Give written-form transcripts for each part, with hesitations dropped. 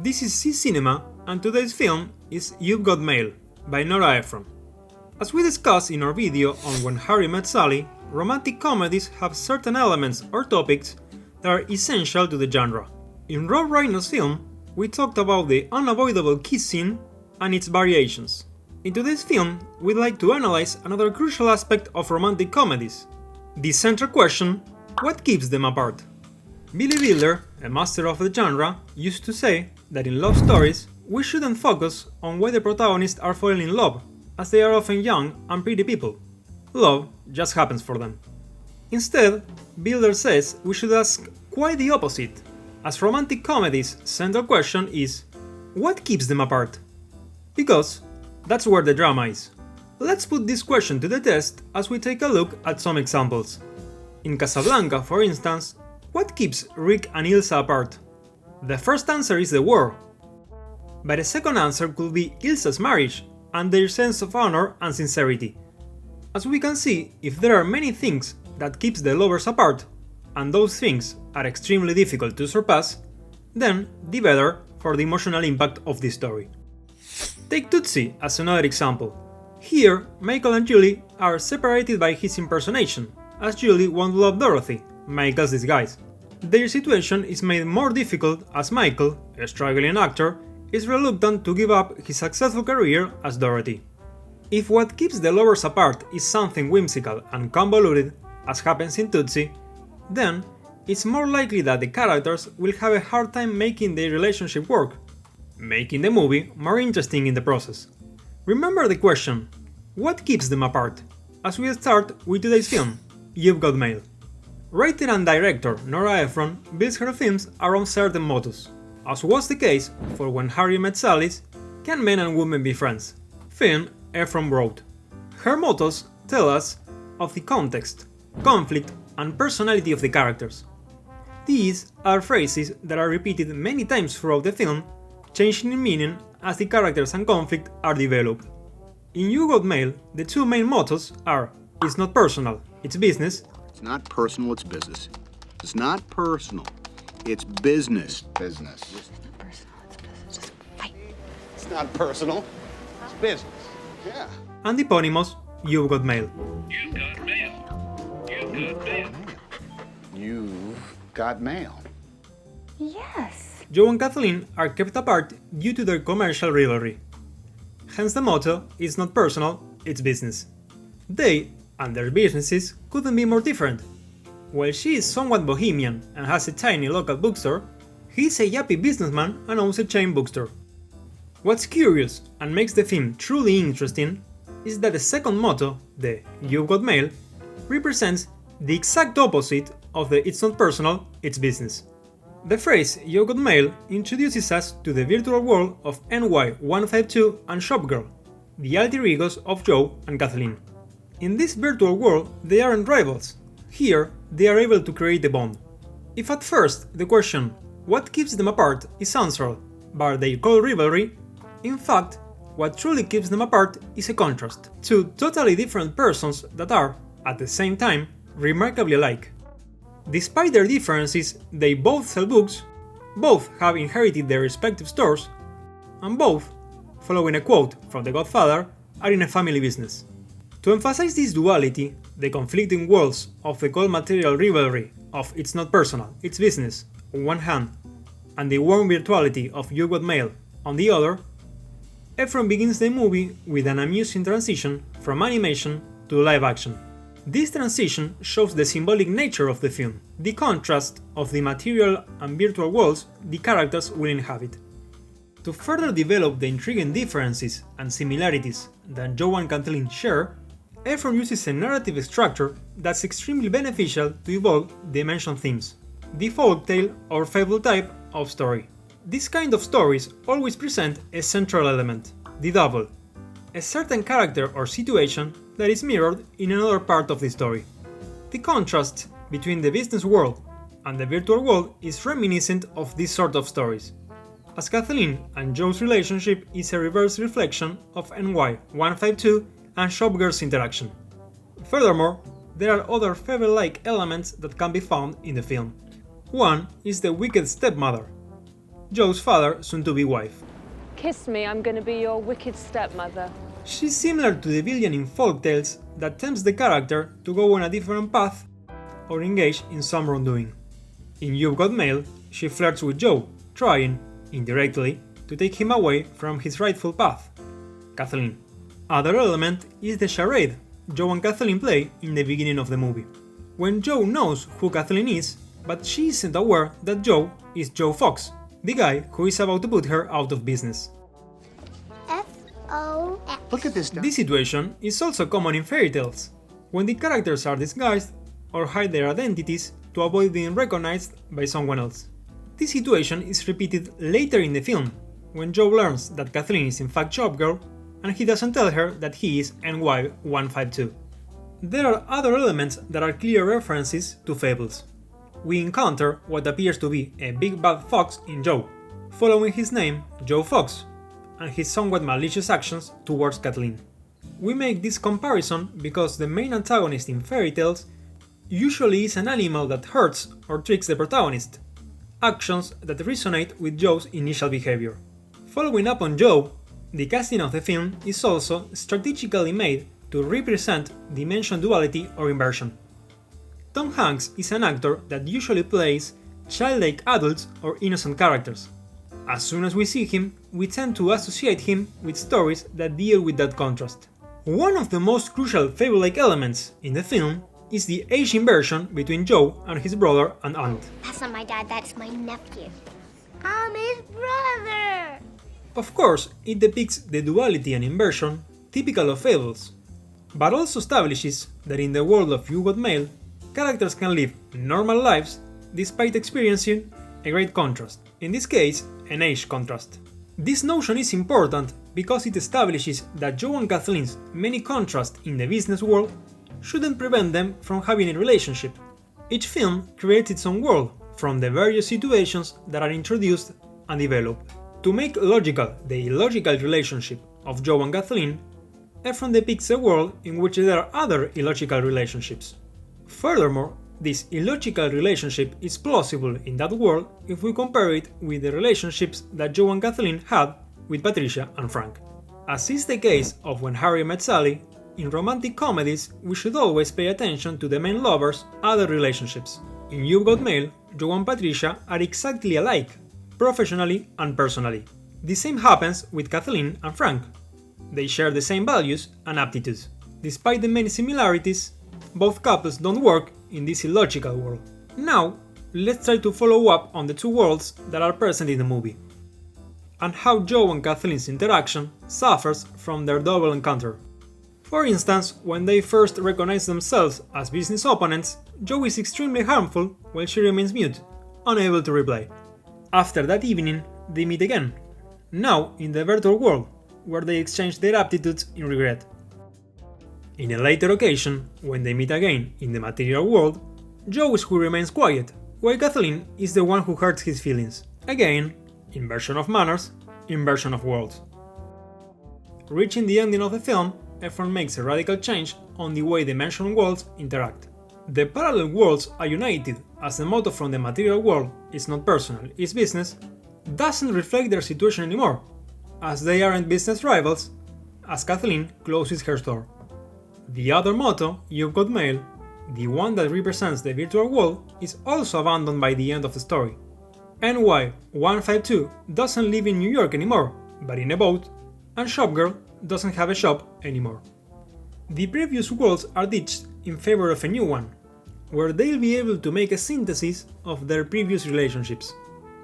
This is C Cinema, and today's film is You've Got Mail by Nora Ephron. As we discussed in our video on When Harry Met Sally, romantic comedies have certain elements or topics that are essential to the genre. In Rob Reiner's film, we talked about the unavoidable kiss scene and its variations. In today's film, we'd like to analyze another crucial aspect of romantic comedies. The central question: what keeps them apart? Billy Wilder, a master of the genre, used to say that in love stories, we shouldn't focus on why the protagonists are falling in love, as they are often young and pretty people. Love just happens for them. Instead, Wilder says we should ask quite the opposite, as romantic comedies' central question is: what keeps them apart? Because that's where the drama is. Let's put this question to the test as we take a look at some examples. In Casablanca, for instance, what keeps Rick and Ilsa apart? The first answer is the war. But a second answer could be Ilsa's marriage and their sense of honor and sincerity. As we can see, if there are many things that keeps the lovers apart, and those things are extremely difficult to surpass, then the better for the emotional impact of this story. Take Tootsie as another example. Here, Michael and Julie are separated by his impersonation, as Julie won't love Dorothy, Michael's disguise. Their situation is made more difficult as Michael, a struggling actor, is reluctant to give up his successful career as Dorothy. If what keeps the lovers apart is something whimsical and convoluted, as happens in Tootsie, then it's more likely that the characters will have a hard time making their relationship work, making the movie more interesting in the process. Remember the question: what keeps them apart? As we start with today's film, You've Got Mail. Writer and director Nora Ephron builds her films around certain mottos. As was the case for When Harry Met Sally's Can Men and Women Be Friends? Film Ephron wrote. Her mottos tell us of the context, conflict, and personality of the characters. These are phrases that are repeated many times throughout the film, changing in meaning as the characters and conflict are developed. In You Got Mail, the two main mottos are: it's not personal, it's business. It's not personal, it's business. It's not personal, it's business. Business. It's not personal, it's business. Just fight. It's not personal, it's business. Yeah. And the eponymous You've Got Mail. You've got mail. You've got mail. You've got mail. Yes. Joe and Kathleen are kept apart due to their commercial rivalry. Hence the motto: it's not personal, it's business. They and their businesses couldn't be more different. While she is somewhat bohemian and has a tiny local bookstore, he is a yuppie businessman and owns a chain bookstore. What's curious and makes the film truly interesting is that the second motto, the You've Got Mail, represents the exact opposite of the it's not personal, it's business. The phrase You've Got Mail introduces us to the virtual world of NY152 and Shopgirl, the alter egos of Joe and Kathleen. In this virtual world, they aren't rivals. Here, they are able to create a bond. If at first the question, what keeps them apart, is answered by their cold rivalry, in fact, what truly keeps them apart is a contrast. Two totally different persons that are, at the same time, remarkably alike. Despite their differences, they both sell books, both have inherited their respective stores, and both, following a quote from The Godfather, are in a family business. To emphasize this duality, the conflicting worlds of the cold material rivalry of it's not personal, it's business, on one hand, and the warm virtuality of You Got Mail on the other, Ephron begins the movie with an amusing transition from animation to live action. This transition shows the symbolic nature of the film, the contrast of the material and virtual worlds the characters will inhabit. To further develop the intriguing differences and similarities that Joe and Kathleen share, Ephron uses a narrative structure that's extremely beneficial to evoke the mentioned themes, the folktale or fable type of story. This kind of stories always present a central element, the double, a certain character or situation that is mirrored in another part of the story. The contrast between the business world and the virtual world is reminiscent of this sort of stories, as Kathleen and Joe's relationship is a reverse reflection of NY152 and Shopgirl's interaction. Furthermore, there are other fable-like elements that can be found in the film. One is the wicked stepmother. Joe's father, soon-to-be wife. Kiss me, I'm gonna be your wicked stepmother. She's similar to the villain in folktales that tempts the character to go on a different path or engage in some wrongdoing. In You've Got Mail, she flirts with Joe, trying, indirectly, to take him away from his rightful path, Kathleen. Other element is the charade Joe and Kathleen play in the beginning of the movie, when Joe knows who Kathleen is, but she isn't aware that Joe is Joe Fox, the guy who is about to put her out of business. F-O-X. Look at this. This situation is also common in fairy tales, when the characters are disguised or hide their identities to avoid being recognized by someone else. This situation is repeated later in the film, when Joe learns that Kathleen is in fact Shopgirl, and he doesn't tell her that he is NY152. There are other elements that are clear references to fables. We encounter what appears to be a big bad fox in Joe, following his name, Joe Fox, and his somewhat malicious actions towards Kathleen. We make this comparison because the main antagonist in fairy tales usually is an animal that hurts or tricks the protagonist, actions that resonate with Joe's initial behavior. Following up on Joe, the casting of the film is also strategically made to represent dimension duality or inversion. Tom Hanks is an actor that usually plays childlike adults or innocent characters. As soon as we see him, we tend to associate him with stories that deal with that contrast. One of the most crucial fable-like elements in the film is the age inversion between Joe and his brother and aunt. That's not my dad, that's my nephew. I'm his brother! Of course, it depicts the duality and inversion typical of fables, but also establishes that in the world of You Got Mail, characters can live normal lives despite experiencing a great contrast, in this case, an age contrast. This notion is important because it establishes that Joe and Kathleen's many contrasts in the business world shouldn't prevent them from having a relationship. Each film creates its own world from the various situations that are introduced and developed. To make logical the illogical relationship of Joe and Kathleen, Ephron depicts a world in which there are other illogical relationships. Furthermore, this illogical relationship is plausible in that world if we compare it with the relationships that Joe and Kathleen had with Patricia and Frank. As is the case of When Harry Met Sally, in romantic comedies we should always pay attention to the main lovers' other relationships. In You've Got Mail, Joe and Patricia are exactly alike, professionally and personally. The same happens with Kathleen and Frank. They share the same values and aptitudes. Despite the many similarities, both couples don't work in this illogical world. Now, let's try to follow up on the two worlds that are present in the movie, and how Joe and Kathleen's interaction suffers from their double encounter. For instance, when they first recognize themselves as business opponents, Joe is extremely harmful while she remains mute, unable to reply. After that evening, they meet again, now in the virtual world, where they exchange their aptitudes in regret. In a later occasion, when they meet again in the material world, Joe is who remains quiet, while Kathleen is the one who hurts his feelings. Again, inversion of manners, inversion of worlds. Reaching the ending of the film, Ephron makes a radical change on the way the mentioned worlds interact. The parallel worlds are united, as the motto from the material world is not personal, it's business, doesn't reflect their situation anymore, as they aren't business rivals, as Kathleen closes her store. The other motto, You've Got Mail, the one that represents the virtual world, is also abandoned by the end of the story. NY152 doesn't live in New York anymore, but in a boat, and Shopgirl doesn't have a shop anymore. The previous worlds are ditched in favor of a new one, where they'll be able to make a synthesis of their previous relationships.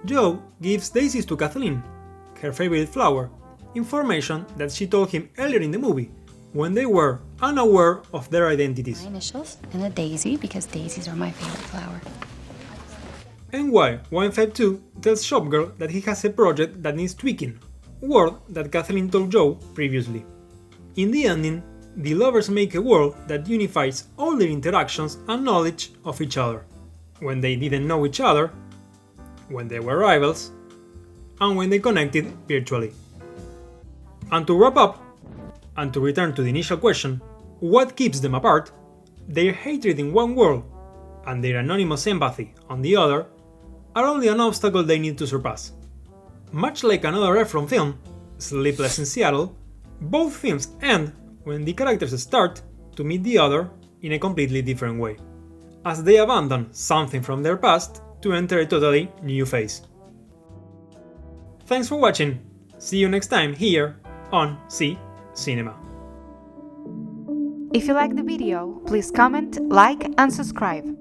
Joe gives daisies to Kathleen, her favorite flower, information that she told him earlier in the movie, when they were unaware of their identities. My initials and a daisy, because daisies are my favorite flower. NY152 tells Shopgirl that he has a project that needs tweaking, word that Kathleen told Joe previously. In the ending, the lovers make a world that unifies all their interactions and knowledge of each other, when they didn't know each other, when they were rivals, and when they connected virtually. And to wrap up, and to return to the initial question, what keeps them apart? Their hatred in one world and their anonymous empathy on the other are only an obstacle they need to surpass. Much like another Ephron film, Sleepless in Seattle, both films end when the characters start to meet the other in a completely different way, as they abandon something from their past to enter a totally new phase. Thanks for watching, see you next time here on See Cinema. If you like the video, please comment, like and subscribe.